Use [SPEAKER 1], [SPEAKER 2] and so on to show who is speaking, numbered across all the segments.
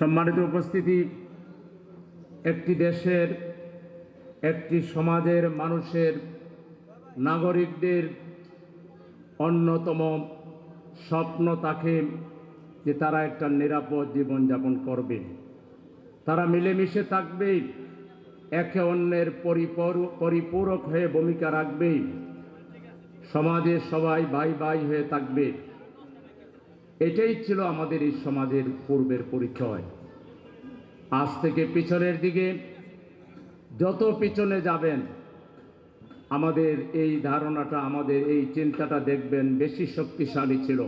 [SPEAKER 1] সম্মানিত উপস্থিতি, একটি দেশের, একটি সমাজের মানুষের, নাগরিকদের অন্যতম স্বপ্ন থাকে যে তারা একটা নিরাপদ জীবনযাপন করবে, তারা মিলেমিশে থাকবে, একে অন্যের পরিপূরক হয়ে ভূমিকা রাখবে, সমাজে সবাই ভাই ভাই হয়ে থাকবে। এটাই ছিল আমাদের এই সমাজের পূর্বের পরিচয়। আজ থেকে পিছনের দিকে যত পিছনে যাবেন, আমাদের এই ধারণাটা, আমাদের এই চিন্তাটা দেখবেন বেশি শক্তিশালী ছিল।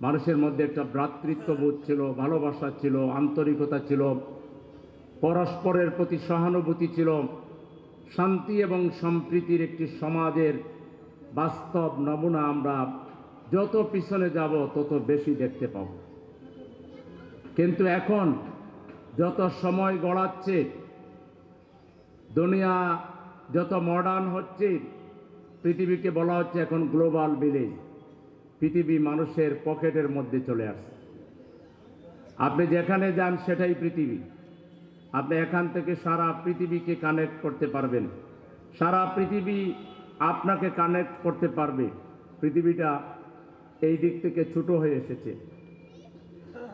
[SPEAKER 1] মানুষের মধ্যে একটা ভ্রাতৃত্ববোধ ছিল, ভালোবাসা ছিল, আন্তরিকতা ছিল, পরস্পরের প্রতি সহানুভূতি ছিল। শান্তি এবং সম্প্রীতির একটি সমাজের বাস্তব নমুনা আমরা যত পিছনে যাব তত বেশি দেখতে পাব। কিন্তু এখন যত সময় গড়াচ্ছে, দুনিয়া যত মডার্ন হচ্ছে, পৃথিবীকে বলা হচ্ছে এখন গ্লোবাল ভিলেজ। পৃথিবী মানুষের পকেটের মধ্যে চলে আসছে। আপনি যেখানে যান সেটাই পৃথিবী। আপনি এখান থেকে সারা পৃথিবীকে কানেক্ট করতে পারবেন, সারা পৃথিবী আপনাকে কানেক্ট করতে পারবে। পৃথিবীটা এই দিক থেকে ছোট হয়ে এসেছে।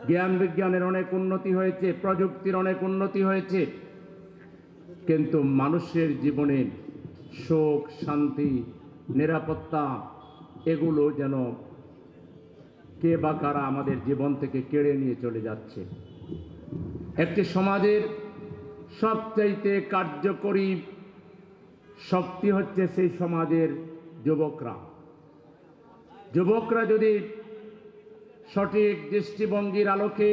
[SPEAKER 1] জ্ঞান বিজ্ঞানের অনেক উন্নতি হয়েছে, প্রযুক্তির অনেক উন্নতি হয়েছে, কিন্তু মানুষের জীবনে সুখ, শান্তি, নিরাপত্তা এগুলো যেন কে বা কারা আমাদের জীবন থেকে কেড়ে নিয়ে চলে যাচ্ছে। একটি সমাজের সবচাইতে কার্যকরী শক্তি হচ্ছে সেই সমাজের যুবকরা। যুবকরা যদি সঠিক দৃষ্টিভঙ্গির আলোকে,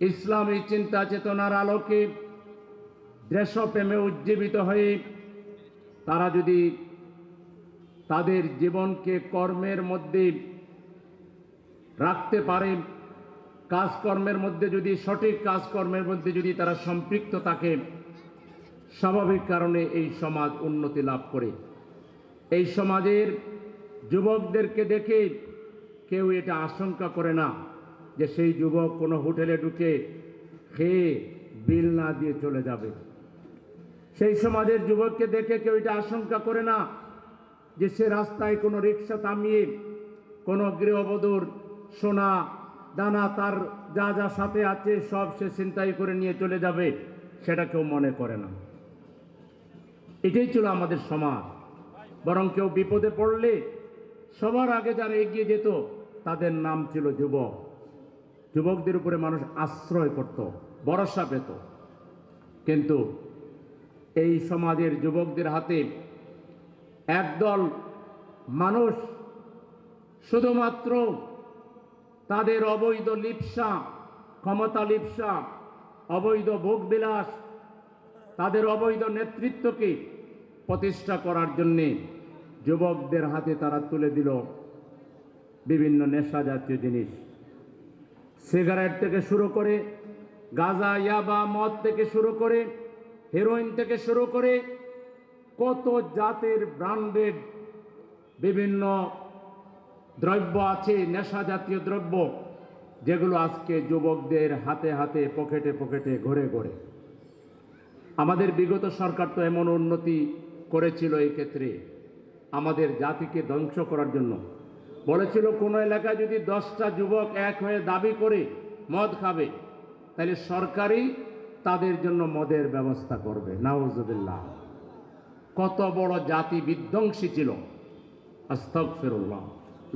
[SPEAKER 1] ইসলামী চিন্তা চেতনার আলোকে, দেশপ্রেমে উজ্জীবিত হয়ে তারা যদি তাদের জীবনকে কর্মের মধ্যে রাখতে পারে, কাজকর্মের মধ্যে যদি, সঠিক কাজকর্মের মধ্যে যদি তারা সম্পৃক্ত থাকে, স্বাভাবিক কারণে এই সমাজ উন্নতি লাভ করে। এই সমাজের যুবকদেরকে দেখে কেউ এটা আশঙ্কা করে না যে সেই যুবক কোনো হোটেলে ঢুকে খেয়ে বিল না দিয়ে চলে যাবে। সেই সমাজের যুবককে দেখে কেউ এটা আশঙ্কা করে না যে সে রাস্তায় কোনো রিক্সা থামিয়ে কোনো গৃহবধূর সোনা দানা, তার যা যা সাথে আছে সব সে ছিনতাই করে নিয়ে চলে যাবে, সেটা কেউ মনে করে না। এটাই ছিল আমাদের সমাজ। বরং কেউ বিপদে পড়লে সবার আগে যারা এগিয়ে যেত তাদের নাম ছিল যুবক। যুবকদের উপরে মানুষ আশ্রয় করত, ভরসা পেত। কিন্তু এই সমাজের যুবকদের হাতে একদল মানুষ শুধুমাত্র তাদের অবৈধ লিপ্সা, ক্ষমতা লিপ্সা, অবৈধ ভোগবিলাস, তাদের অবৈধ নেতৃত্বকে প্রতিষ্ঠা করার জন্যে যুবকদের হাতে তারা তুলে দিল বিভিন্ন নেশা জাতীয় জিনিস। সিগারেট থেকে শুরু করে, গাঁজা, ইয়াবা, মদ থেকে শুরু করে, হেরোইন থেকে শুরু করে কত জাতের ব্র্যান্ডেড বিভিন্ন দ্রব্য আছে, নেশা জাতীয় দ্রব্য, যেগুলো আজকে যুবকদের হাতে হাতে, পকেটে পকেটে, ঘরে ঘরে। আমাদের বিগত সরকার তো এমন উন্নতি করেছিল এই ক্ষেত্রে, আমাদের জাতিকে ধ্বংস করার জন্য বলেছিল কোনো এলাকায় যদি 10টা যুবক এক হয়ে দাবি করে মদ খাবে, তাহলে সরকারই তাদের জন্য মদের ব্যবস্থা করবে। নাউজুবিল্লাহ! কত বড় জাতি বিধ্বংসী ছিল! আস্তাগফিরুল্লাহ,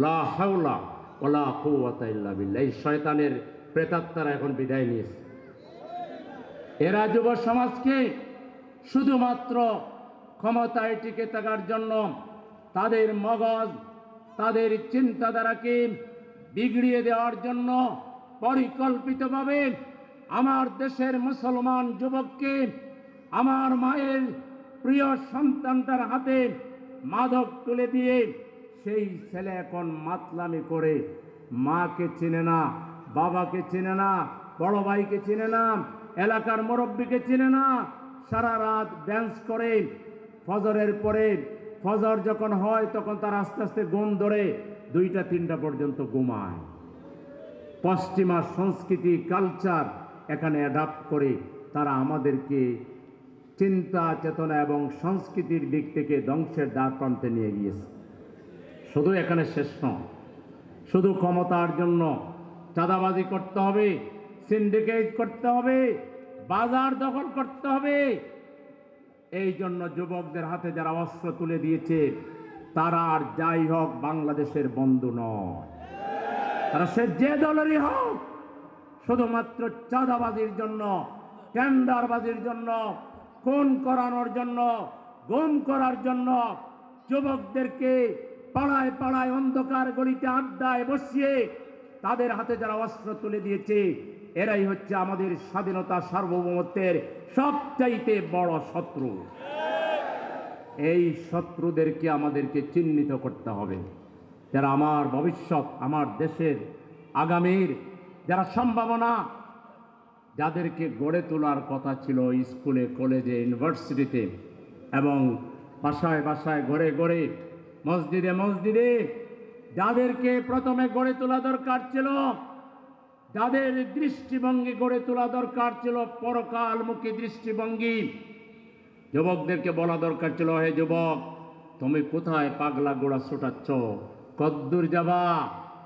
[SPEAKER 1] লা হাওলা ওয়ালা কুওয়াতা ইল্লা বিল্লাহ। এই শয়তানের প্রেতাত্মারা এখন বিদায় নিয়েছে। এরা যুব সমাজকে শুধুমাত্র ক্ষমতায় টিকে থাকার জন্য তাদের মগজ, তাদের চিন্তাধারাকে বিগড়িয়ে দেওয়ার জন্য পরিকল্পিতভাবে আমার দেশের মুসলমান যুবককে, আমার মায়ের প্রিয় সন্তানটার হাতে মাদক তুলে দিয়ে সেই ছেলে এখন মাতলামি করে, মাকে চিনে না, বাবাকে চিনে না, বড় ভাইকে চিনে না, এলাকার মুরব্বীকে চিনে না, সারা রাত ড্যান্স করে, ফজরের পরে, ফজর যখন হয় তখন তার আস্তে আস্তে ঘুম ধরে 2টা 3টা পর্যন্ত ঘুমায়। পশ্চিমা সংস্কৃতি কালচার এখানে অ্যাডাপ্ট করে তারা আমাদেরকে চিন্তা চেতনা এবং সংস্কৃতির দিক থেকে ধ্বংসের দ্বার প্রান্তে নিয়ে গিয়েছে। শুধু এখানে শেষ নয়, শুধু ক্ষমতার জন্য চাঁদাবাজি করতে হবে, সিন্ডিকেট করতে হবে, বাজার দখল করতে হবে, এই জন্য যুবকদের হাতে যারা অস্ত্র তুলে দিয়েছে তারা আর যাই হোক বাংলাদেশের বন্ধু নয়। তারা সে যে দলেরই হোক, শুধুমাত্র চাঁদাবাজির জন্য, টেন্ডারবাজির জন্য, খুন করানোর জন্য, গুম করার জন্য যুবকদেরকে পাড়ায় পাড়ায় অন্ধকার গলিতে আড্ডায় বসিয়ে তাদের হাতে যারা অস্ত্র তুলে দিয়েছে এরাই হচ্ছে আমাদের স্বাধীনতা সার্বভৌমত্বের সবচাইতে বড় শত্রু। এই শত্রুদেরকে আমাদেরকে চিহ্নিত করতে হবে। যারা আমার ভবিষ্যৎ, আমার দেশের আগামীর যারা সম্ভাবনা, যাদেরকে গড়ে তোলার কথা ছিল স্কুলে, কলেজে, ইউনিভার্সিটিতে এবং বাসায় বাসায়, ঘরে ঘরে, মসজিদে মসজিদে, যাদেরকে প্রথমে গড়ে তোলা দরকার ছিল, যাদের দৃষ্টিভঙ্গি গড়ে তোলা দরকার ছিল পরকালমুখী দৃষ্টিভঙ্গি, যুবকদেরকে বলা দরকার ছিল, হে যুবক, তুমি কোথায় পাগলা গোড়া ছোটাচ্ছ? কদ্দূর যাবা?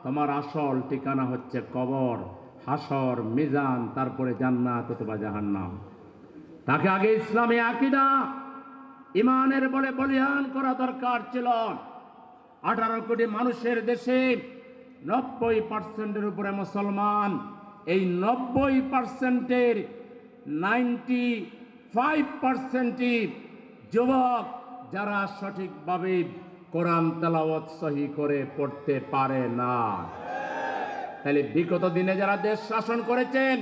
[SPEAKER 1] তোমার আসল ঠিকানা হচ্ছে কবর, হাসর, মিজান, তারপরে জান্নাত অথবা জাহান্নাম। তাকে আগে ইসলামী আকীদা, ইমানের বলে বলিয়ান করা দরকার ছিল। 18 কোটি মানুষের দেশে 90% উপরে মুসলমান। এই 90%-এর 95%ই যুবক যারা সঠিকভাবে কোরআন তেলাওয়াত সহি করে পড়তে পারে না। তাহলে বিগত দিনে যারা দেশ শাসন করেছেন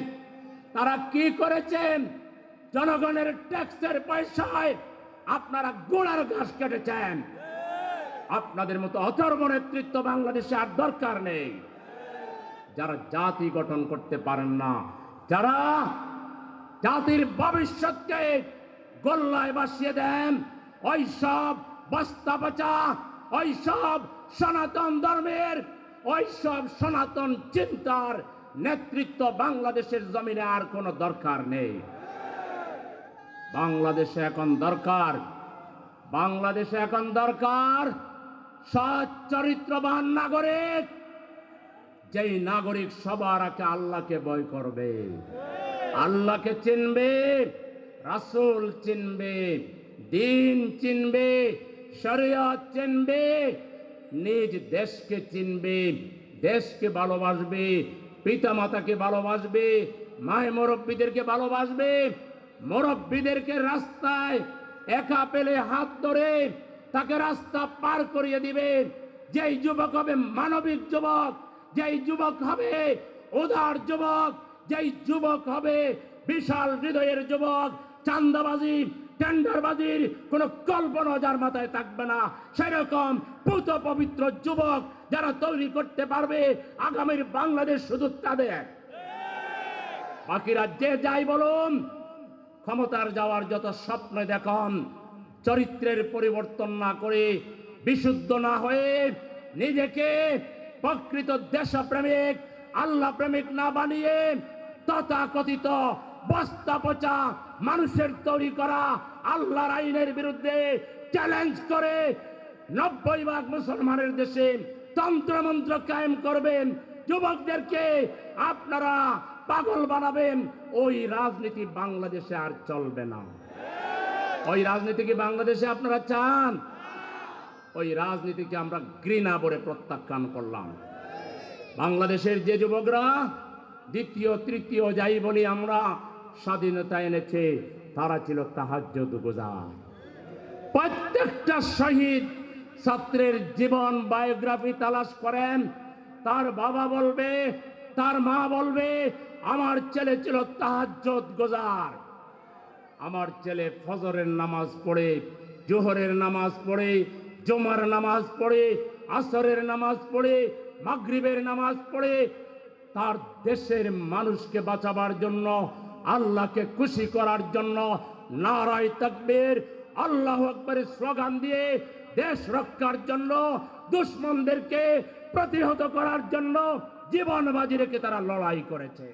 [SPEAKER 1] তারা কি করেছেন? জনগণের ট্যাক্সের পয়সায় আপনারা গোড়ার ঘাস কেটেছেন। আপনাদের মতো অথর্ব নেতৃত্ব বাংলাদেশে আর দরকার নেই। যারা জাতি গঠন করতে পারেন না, যারা জাতির ভবিষ্যৎকে গোল্লায় ভাসিয়ে দেন, ওই সব বস্তা পচা, ওই সব সনাতন ধর্মের, ওই সব সনাতন চিন্তার নেতৃত্ব বাংলাদেশের জমিনে আর কোনো দরকার নেই। বাংলাদেশে এখন দরকার সৎ চরিত্রবান নাগরিক, যেই নাগরিক সবার আগে আল্লাহকে ভয় করবে, আল্লাহকে চিনবে, রাসূল চিনবে, দিন চিনবে, শরিয়ত চিনবে, নিজ দেশকে চিনবে, দেশকে ভালোবাসবে, পিতা মাতাকে ভালোবাসবে, মায় মুরব্বীদেরকে ভালোবাসবে, মুরব্বীদেরকে রাস্তায় একা পেলে হাত ধরে তাকে রাস্তা পার করিয়ে দিবে। যেই যুবক হবে মানবিক যুবক, যেই যুবক হবে উদার যুবক, যেই যুবক হবে বিশাল হৃদয়ের যুবক, চাঁদাবাজি, টেন্ডারবাজির কোনো কল্পনা যার মাথায় থাকবে না, সেরকম পুত পবিত্র যুবক যারা তৈরি করতে পারবে আগামীর বাংলাদেশ শুধু তাদের। বাকিরা যে যাই বলুন, ক্ষমতার যাওয়ার যত স্বপ্ন দেখান, চরিত্রের পরিবর্তন না করে, বিশুদ্ধ না হয়ে, নিজেকে প্রকৃত দেশপ্রেমিক, আল্লাহ প্রেমিক না বানিয়ে তথাকথিত বস্তা পচা মানুষের তৈরি করা আল্লাহর আইনের বিরুদ্ধে চ্যালেঞ্জ করে 90% মুসলমানের দেশে তন্ত্রমন্ত্র কায়েম করবেন, যুবকদেরকে আপনারা পাগল বানাবেন, ওই রাজনীতি বাংলাদেশে আর চলবে না। ওই রাজনীতি কি বাংলাদেশে আপনারা চান? ওই রাজনীতিকে আমরা ঘৃণা ভরে প্রত্যাখ্যান করলাম। বাংলাদেশের যে যুবকরা দ্বিতীয় তৃতীয় যাই বলি আমরা স্বাধীনতা এনেছে, তারা ছিল তাহাজ্জুদ গুজার। প্রত্যেকটা শহীদ ছাত্রের জীবন বায়োগ্রাফি তালাশ করেন, তার বাবা বলবে, তার মা বলবে, আমার ছেলে ছিল তাহাজ্জুদ গুজার। আমার ছেলে ফজরের নামাজ পড়ে, জোহরের নামাজ পড়ে, জুমার নামাজ পড়ে, আসরের নামাজ পড়ে, মাগরিবের নামাজ পড়ে, তার দেশের মানুষকে বাঁচাবার জন্য, আল্লাহকে খুশি করার জন্য নারায়ে তাকবীর, আল্লাহু আকবারের স্লোগান দিয়ে দেশ রক্ষার জন্য, দুশমনদেরকে প্রতিহত করার জন্য জীবন বাজি রেখে তারা লড়াই করেছে।